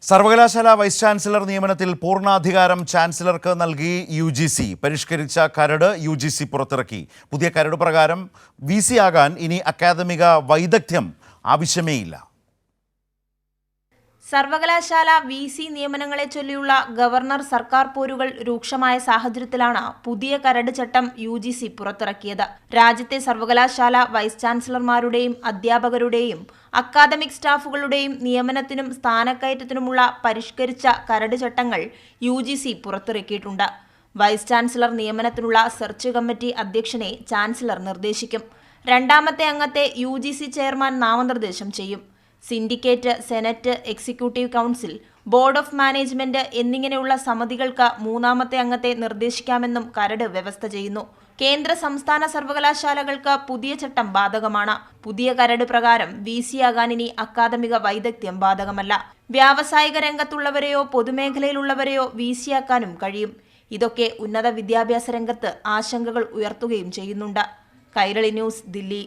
സർവകലാശാല vice chancellor നിയമനത്തിൽ പൂർണ്ണാധികാരം ചാൻസലർക്ക് നൽകി UGC. പരിഷ്കരിച്ച കരട് UGC പുറത്തിറക്കി. പുതിയ കരട് പ്രകാരം VC ആകാൻ ഇനി അക്കാദമിക വൈദഗ്ധ്യം ആവശ്യമേയില്ല. സർവകലാശാല VC നിയമനങ്ങളെ ചൊല്ലിയുള്ള ഗവർണർ സർക്കാർ പോരുകൾ രൂക്ഷമായ സാഹചര്യത്തിലാണ് പുതിയ കരട് ചട്ടം UGC പുറത്തിറക്കിയത്. രാജ്യത്തെ സർവകലാശാല വൈസ് ചാൻസലർമാരുടെയും അധ്യാപകരുടെയും അക്കാദമിക് സ്റ്റാഫുകളുടെയും നിയമനത്തിനും സ്ഥാനക്കയറ്റത്തിനുമുള്ള പരിഷ്കരിച്ച കരട് ചട്ടങ്ങൾ UGC പുറത്തിറക്കിയിട്ടുണ്ട്. വൈസ് ചാൻസലർ നിയമനത്തിനുള്ള സെർച്ച് കമ്മിറ്റി അധ്യക്ഷനെ ചാൻസലർ നിർദ്ദേശിക്കും. രണ്ടാമത്തെ അംഗത്തെ UGC ചെയർമാൻ നാമനിർദ്ദേശം ചെയ്യും. Syndicate, senate, executive council, board of management എന്നിങ്ങനെയുള്ള സമിതികൾക്ക് മൂന്നാമത്തെ അംഗത്തെ നിർദ്ദേശിക്കാമെന്നും കരട് വ്യവസ്ഥ ചെയ്യുന്നു. കേന്ദ്ര സംസ്ഥാന സർവകലാശാലകൾക്ക് പുതിയ ചട്ടം ബാധകമാണ്. പുതിയ കരട് പ്രകാരം VC ആകാൻ ഇനി അക്കാദമിക വൈദഗ്ധ്യം ബാധകമല്ല. വ്യാവസായിക രംഗത്തുള്ളവരെയോ പൊതുമേഖലയിലുള്ളവരെയോ VC ആക്കാനും കഴിയും. ഇതൊക്കെ ഉന്നത വിദ്യാഭ്യാസ രംഗത്ത് ആശങ്കകൾ ഉയർത്തുകയും ചെയ്യുന്നുണ്ട്. കൈരളി ന്യൂസ്, ദില്ലി.